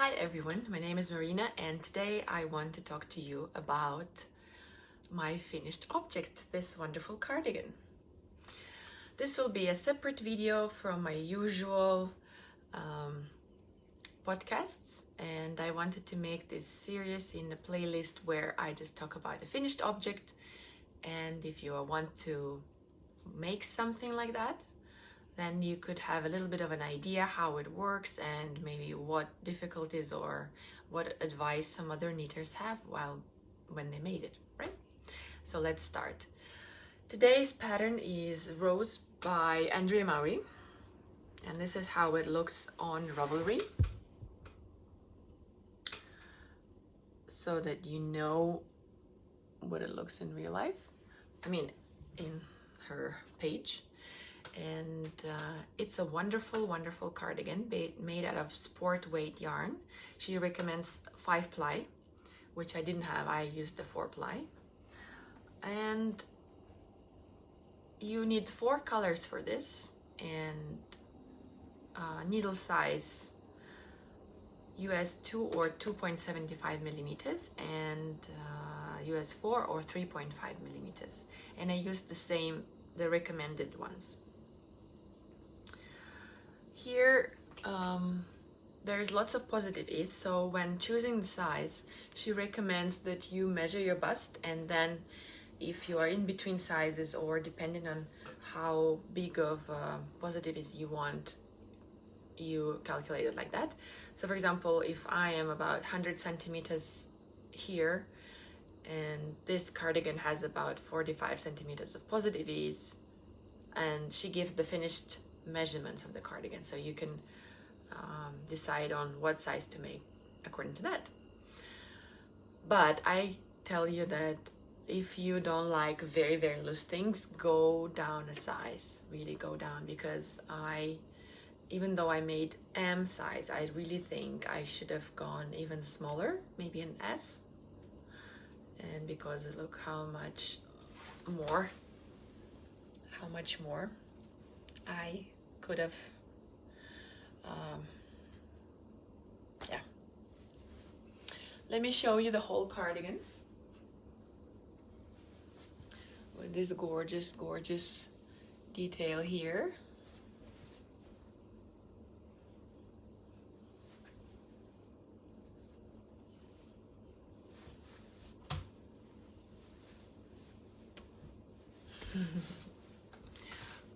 Hi everyone, my name is Marina and today I want to talk to you about my finished object, this wonderful cardigan. This will be a separate video from my usual podcasts, and I wanted to make this series in a playlist where I just talk about a finished object, and if you want to make something like that, then you could have a little bit of an idea how it works and maybe what difficulties or what advice some other knitters have when they made it, right? So let's start. Today's pattern is Rose by Andrea Mowry, and this is how it looks on Ravelry, so that you know what it looks in real life. I mean, in her page. And it's a wonderful cardigan made out of sport weight yarn. She recommends 5-ply, which I didn't have. I used the 4-ply. And you need 4 colors for this, and needle size US 2 or 2.75 millimeters, and US 4 or 3.5 millimeters. And I used the recommended ones. Here, there's lots of positives. So when choosing the size, she recommends that you measure your bust, and then if you are in between sizes or depending on how big of positives you want, you calculate it like that. So for example, if I am about 100 centimeters here, and this cardigan has about 45 centimeters of positives, and she gives the finished measurements of the cardigan, so you can decide on what size to make according to that. But I tell you that if you don't like very loose things, go down a size, really go down, because even though I made M size, I really think I should have gone even smaller, maybe an S. And because look how much more I could have, yeah. Let me show you the whole cardigan with this gorgeous detail here.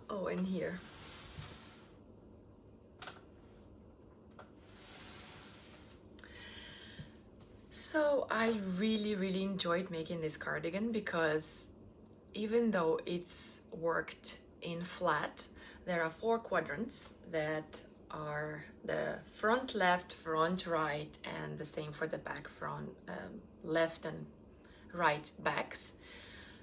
Oh, and here. So I really enjoyed making this cardigan, because even though it's worked in flat, there are 4 quadrants that are the front left, front right, and the same for the back front, left and right backs.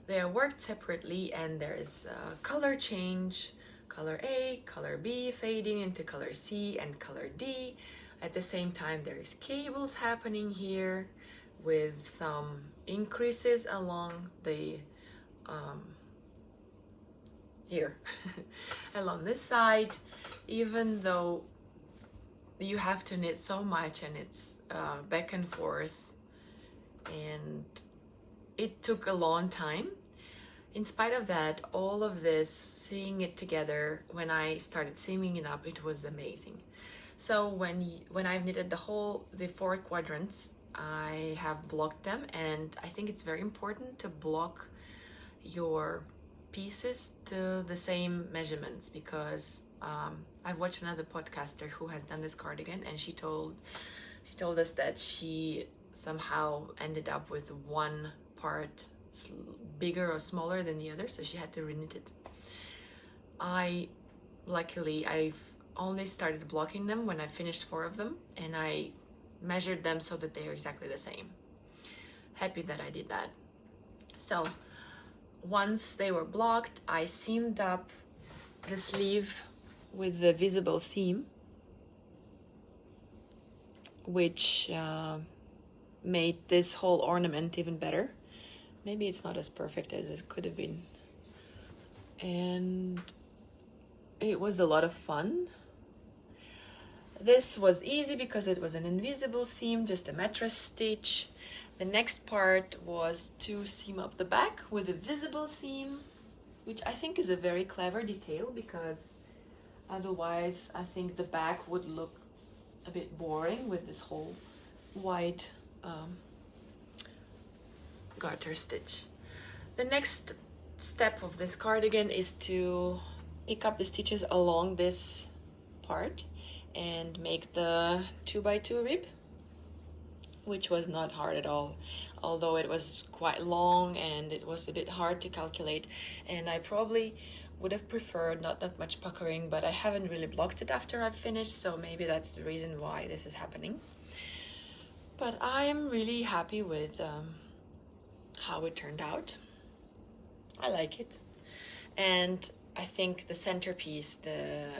They are worked separately, and there's color change, color A, color B, fading into color C and color D. At the same time, there's cables happening here with some increases along the here along this side, even though you have to knit so much and it's back and forth, and it took a long time. In spite of that, all of this, seeing it together, when I started seaming it up, it was amazing. So when I've knitted the 4 quadrants, I have blocked them, and I think it's very important to block your pieces to the same measurements, because I've watched another podcaster who has done this cardigan, and she told us that she somehow ended up with one part bigger or smaller than the other, so she had to reknit it. Luckily I've only started blocking them when I finished 4 of them, and I measured them so that they are exactly the same. Happy that I did that. So once they were blocked, I seamed up the sleeve with the visible seam, which made this whole ornament even better. Maybe it's not as perfect as it could have been. And it was a lot of fun. This was easy because it was an invisible seam, just a mattress stitch. The next part was to seam up the back with a visible seam, which I think is a very clever detail because otherwise I think the back would look a bit boring with this whole wide garter stitch. The next step of this cardigan is to pick up the stitches along this part and make the 2x2 rib, which was not hard at all, although it was quite long and it was a bit hard to calculate, and I probably would have preferred not that much puckering, but I haven't really blocked it after I've finished, so maybe that's the reason why this is happening. But I am really happy with how it turned out. I like it, and I think the centerpiece, the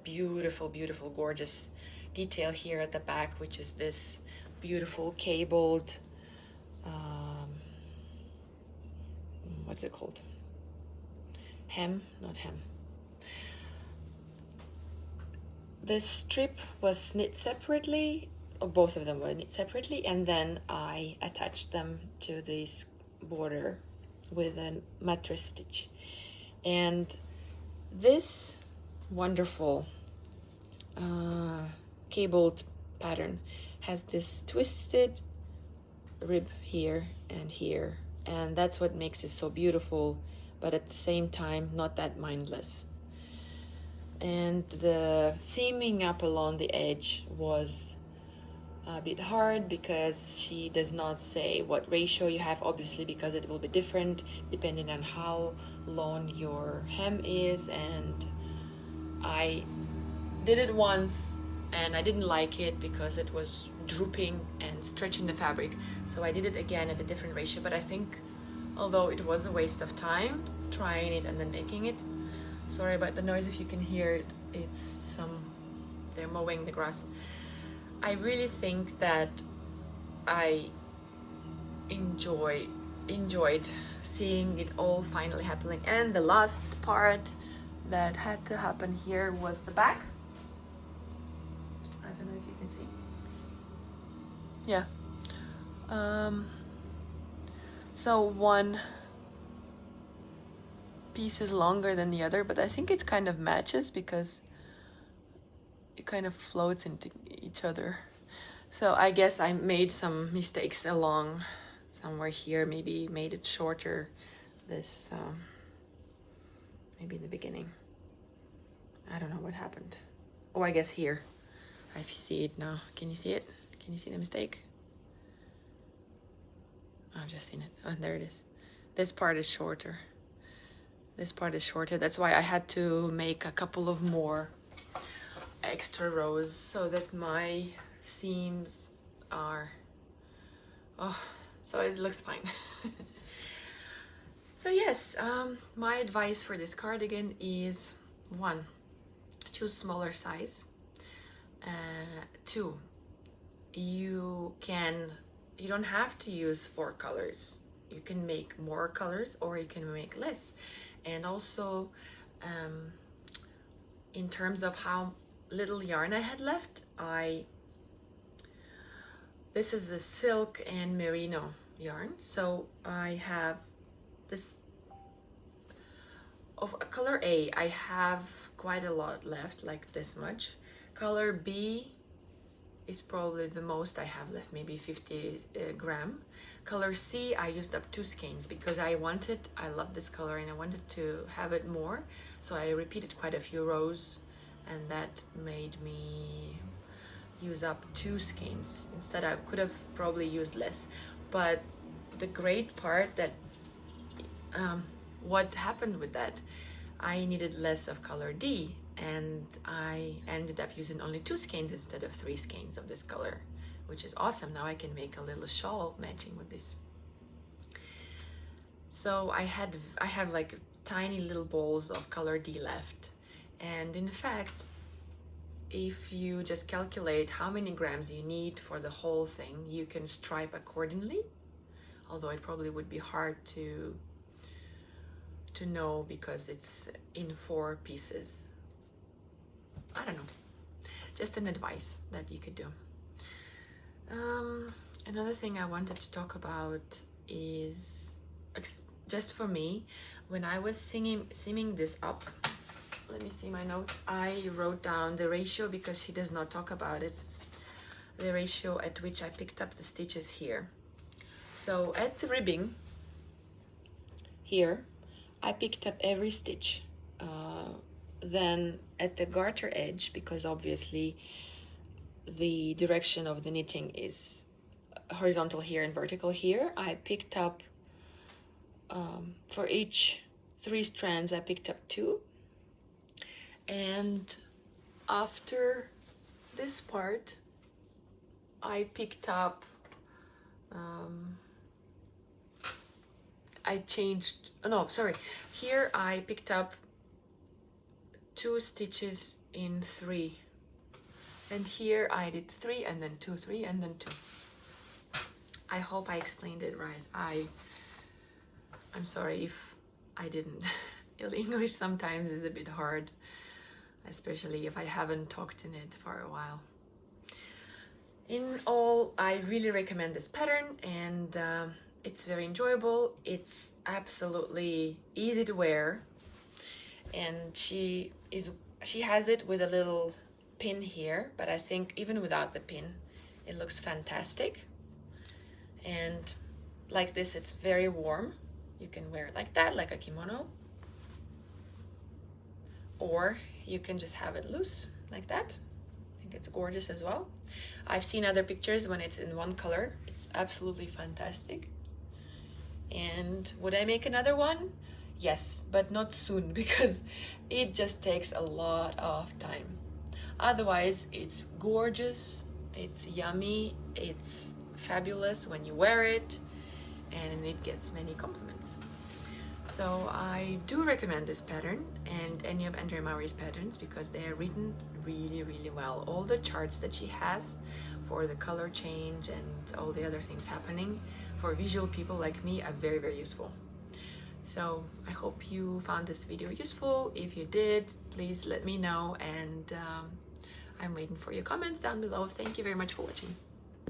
beautiful, beautiful, gorgeous detail here at the back, which is this beautiful cabled, what's it called? Hem? Not hem. This strip was knit separately, or both of them were knit separately, and then I attached them to this border with a mattress stitch. And this wonderful cabled pattern has this twisted rib here, and that's what makes it so beautiful, but at the same time not that mindless. And the seaming up along the edge was a bit hard because she does not say what ratio you have, obviously, because it will be different depending on how long your hem is. And I did it once and I didn't like it because it was drooping and stretching the fabric, so I did it again at a different ratio. But I think, although it was a waste of time trying it and then making it, sorry about the noise if you can hear it, it's they're mowing the grass. I really think that I enjoyed seeing it all finally happening. And the last part that had to happen here was the back. I don't know if you can see. Yeah. So one piece is longer than the other, but I think it kind of matches because it kind of floats into each other. So I guess I made some mistakes along somewhere here, maybe made it shorter this maybe in the beginning. I don't know what happened. Oh, I guess here. I see it now. Can you see it? Can you see the mistake? I've just seen it. Oh, there it is. This part is shorter. This part is shorter. That's why I had to make a couple of more extra rows so that my seams are, so it looks fine. So yes, my advice for this cardigan is: 1, choose smaller size. 2, you don't have to use 4 colors. You can make more colors or you can make less. And also, in terms of how little yarn I had left, this is the silk and merino yarn, so I have this of color A. I have quite a lot left, like this much. Color B is probably the most I have left, maybe 50 gram. Color C, I used up 2 skeins because I love this color and I wanted to have it more, so I repeated quite a few rows, and that made me use up 2 skeins. Instead, I could have probably used less. But the great part that what happened with that, I needed less of color D, and I ended up using only 2 skeins instead of 3 skeins of this color, which is awesome. Now I can make a little shawl matching with this. So I have like tiny little balls of color D left, and in fact, if you just calculate how many grams you need for the whole thing, you can stripe accordingly, although it probably would be hard to know because it's in 4 pieces. I don't know. just an advice that you could do. Another thing I wanted to talk about is just for me, when I was seaming this up, let me see my notes. I wrote down the ratio because she does not talk about it. The ratio at which I picked up the stitches here. So at the ribbing here, I picked up every stitch. Then at the garter edge, because obviously the direction of the knitting is horizontal here and vertical here, I picked up for each 3 strands I picked up 2, and after this part I picked up here I picked up 2 stitches in 3, and here I did 3 and then 2, 3 and then 2. I hope I explained it right. I'm sorry if I didn't. English sometimes is a bit hard, especially if I haven't talked in it for a while. In all, I really recommend this pattern, and it's very enjoyable. It's absolutely easy to wear, and she has it with a little pin here, but I think even without the pin it looks fantastic. And like this, it's very warm. You can wear it like that, like a kimono, or you can just have it loose like that. I think it's gorgeous as well. I've seen other pictures when it's in one color. It's absolutely fantastic. And would I make another one? Yes, but not soon, because it just takes a lot of time. Otherwise, it's gorgeous, it's yummy, it's fabulous when you wear it, and it gets many compliments. So I do recommend this pattern and any of Andrea Mowry's patterns, because they are written really, really well. All the charts that she has for the color change and all the other things happening for visual people like me are very, very useful. So I hope you found this video useful. If you did, please let me know, and I'm waiting for your comments down below. Thank you very much for watching.